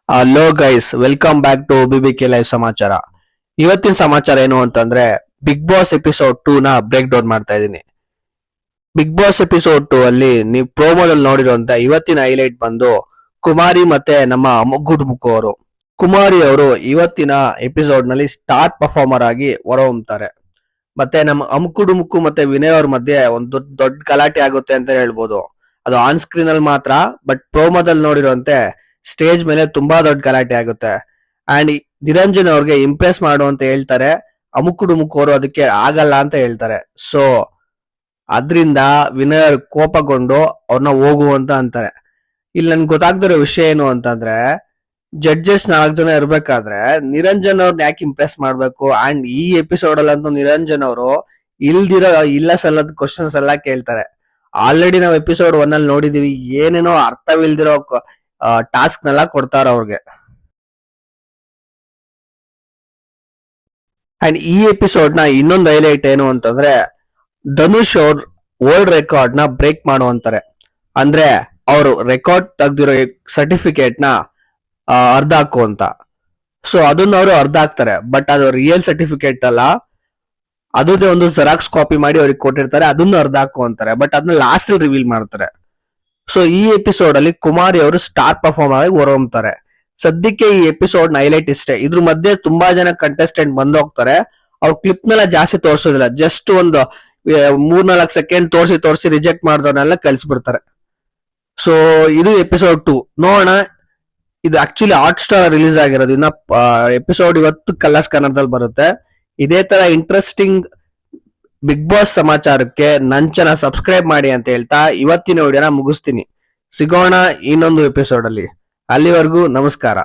Hello guys, welcome back to BBK live ಸಮಾಚಾರ. ಇವತ್ತಿನ ಸಮಾಚಾರ ಏನು ಅಂತಂದ್ರೆ ಬಿಗ್ ಬಾಸ್ ಎಪಿಸೋಡ್ 2 ನ ಬ್ರೇಕ್ ಡೌನ್ ಮಾಡ್ತಾ ಇದ್ದೀನಿ. ಬಿಗ್ ಬಾಸ್ ಎಪಿಸೋಡ್ 2 ಅಲ್ಲಿ ನೀವು ಪ್ರೋಮೋದಲ್ಲಿ ನೋಡಿರುವಂತ ಇವತ್ತಿನ ಹೈಲೈಟ್ ಬಂದು ಕುಮಾರಿ ಮತ್ತೆ ನಮ್ಮ ಮುಗ್ಗುಡುಮುಕ್ಕು ಅವರು. ಕುಮಾರಿ ಅವರು ಇವತ್ತಿನ ಎಪಿಸೋಡ್ ನಲ್ಲಿ ಸ್ಟಾರ್ ಪರ್ಫಾರ್ಮರ್ ಆಗಿ ಹೊರಹೊಮ್ಮುತ್ತಾರೆ. ಮತ್ತೆ ನಮ್ಮ ಅಮ್ಕುಡುಮುಕ್ಕು ಮತ್ತೆ ವಿನಯ್ ಅವ್ರ ಮಧ್ಯೆ ಒಂದು ದೊಡ್ಡ ಗಲಾಟೆ ಆಗುತ್ತೆ ಅಂತ ಹೇಳ್ಬೋದು. ಅದು ಆನ್ ಸ್ಕ್ರೀನ್ ಅಲ್ಲಿ ಮಾತ್ರ, ಬಟ್ ಪ್ರೋಮೋದಲ್ಲಿ ನೋಡಿರುವಂತೆ ಸ್ಟೇಜ್ ಮೇಲೆ ತುಂಬಾ ದೊಡ್ಡ ಗಲಾಟೆ ಆಗುತ್ತೆ. ಅಂಡ್ ನಿರಂಜನ್ ಅವ್ರಿಗೆ ಇಂಪ್ರೆಸ್ ಮಾಡು ಅಂತ ಹೇಳ್ತಾರೆ. ಅಮುಕುಡುಮುಕ್ಕು ಅವರು ಅದಕ್ಕೆ ಆಗಲ್ಲ ಅಂತ ಹೇಳ್ತಾರೆ. ಸೊ ಅದ್ರಿಂದ ವಿನಯ್ ಕೋಪಗೊಂಡು ಅವ್ರನ್ನ ಹೋಗು ಅಂತ ಅಂತಾರೆ. ಇಲ್ಲಿ ನನ್ಗೆ ಗೊತ್ತಾಗ್ದಿರೋ ವಿಷಯ ಏನು ಅಂತಂದ್ರೆ, ಜಡ್ಜಸ್ 4 ಜನ ಇರ್ಬೇಕಾದ್ರೆ ನಿರಂಜನ್ ಅವ್ರನ್ನ ಯಾಕೆ ಇಂಪ್ರೆಸ್ ಮಾಡ್ಬೇಕು? ಅಂಡ್ ಈ ಎಪಿಸೋಡ್ ಅಲ್ಲಂತೂ ನಿರಂಜನ್ ಅವರು ಇಲ್ದಿರೋ ಇಲ್ಲ ಸಲ್ಲದ ಕ್ವಶನ್ಸ್ ಎಲ್ಲ ಕೇಳ್ತಾರೆ. ಆಲ್ರೆಡಿ ನಾವು ಎಪಿಸೋಡ್ 1 ಅಲ್ಲಿ ನೋಡಿದೀವಿ, ಏನೇನೋ ಅರ್ಥವಿಲ್ದಿರೋ ಟಾಸ್ಕ್ ನೆಲ್ಲ ಕೊಡ್ತಾರ ಅವ್ರಿಗೆ. ಅಂಡ್ ಈ ಎಪಿಸೋಡ್ ನ ಇನ್ನೊಂದು ಹೈಲೈಟ್ ಏನು ಅಂತಂದ್ರೆ, ಧನುಷ್ ಅವ್ರ ವರ್ಲ್ಡ್ ರೆಕಾರ್ಡ್ ನ ಬ್ರೇಕ್ ಮಾಡುವಂತಾರೆ. ಅಂದ್ರೆ ಅವರು ರೆಕಾರ್ಡ್ ತೆಗ್ದಿರೋ ಸರ್ಟಿಫಿಕೇಟ್ ನ ಅರ್ಧ ಹಾಕು ಅಂತ. ಸೊ ಅದನ್ನ ಅವರು ಅರ್ಧ ಹಾಕ್ತಾರೆ, ಬಟ್ ಅದು ರಿಯಲ್ ಸರ್ಟಿಫಿಕೇಟ್ ಅಲ್ಲ, ಅದೇ ಒಂದು ಜೆರಾಕ್ಸ್ ಕಾಪಿ ಮಾಡಿ ಅವ್ರಿಗೆ ಕೊಟ್ಟಿರ್ತಾರೆ, ಅದನ್ನ ಅರ್ಧ ಹಾಕು ಅಂತಾರೆ. ಬಟ್ ಅದನ್ನ ಲಾಸ್ಟ್ ಅಲ್ಲಿ ರಿವೀಲ್ ಮಾಡ್ತಾರೆ. ಸೊ ಈ ಎಪಿಸೋಡ್ ಅಲ್ಲಿ ಕುಮಾರಿ ಅವರು ಸ್ಟಾರ್ ಪರ್ಫಾರ್ಮರ್ ಆಗಿ ಹೊರಹೊಮ್ಮುತ್ತಾರೆ. ಸದ್ಯಕ್ಕೆ ಈ ಎಪಿಸೋಡ್ ನ ಹೈಲೈಟ್ ಇಷ್ಟೇ. ಇದ್ರ ಮಧ್ಯೆ ತುಂಬಾ ಜನ ಕಂಟೆಸ್ಟೆಂಟ್ ಬಂದೋಗ್ತಾರೆ. ಅವ್ರ ಕ್ಲಿಪ್ ನೆಲ್ಲ ಜಾಸ್ತಿ ತೋರಿಸೋದಿಲ್ಲ, ಜಸ್ಟ್ ಒಂದು 3-4 ಸೆಕೆಂಡ್ ತೋರಿಸಿ ರಿಜೆಕ್ಟ್ ಮಾಡಿದವ್ರನ್ನೆಲ್ಲ ಕಳ್ಸಿಬಿಡ್ತಾರೆ. ಸೊ ಇದು ಎಪಿಸೋಡ್ 2 ನೋಡೋಣ. ಇದು ಆಕ್ಚುಲಿ ಹಾಟ್ ಸ್ಟಾರ್ ರಿಲೀಸ್ ಆಗಿರೋದು. ಇನ್ನ ಎಪಿಸೋಡ್ ಇವತ್ತು ಕಲರ್ಸ್ ಕನ್ನಡದಲ್ಲಿ ಬರುತ್ತೆ. ಇದೇ ತರ ಇಂಟ್ರೆಸ್ಟಿಂಗ್ ಬಿಗ್ ಬಾಸ್ ಸಮಾಚಾರಕ್ಕೆ ನನ್ ಚಾನಲ್ ಸಬ್ಸ್ಕ್ರೈಬ್ ಮಾಡಿ ಅಂತ ಹೇಳ್ತಾ ಇವತ್ತಿನ ವಿಡಿಯೋನ ಮುಗಿಸ್ತೀನಿ. ಸಿಗೋಣ ಇನ್ನೊಂದು ಎಪಿಸೋಡ್ ಅಲ್ಲಿ. ಅಲ್ಲಿವರೆಗೂ ನಮಸ್ಕಾರ.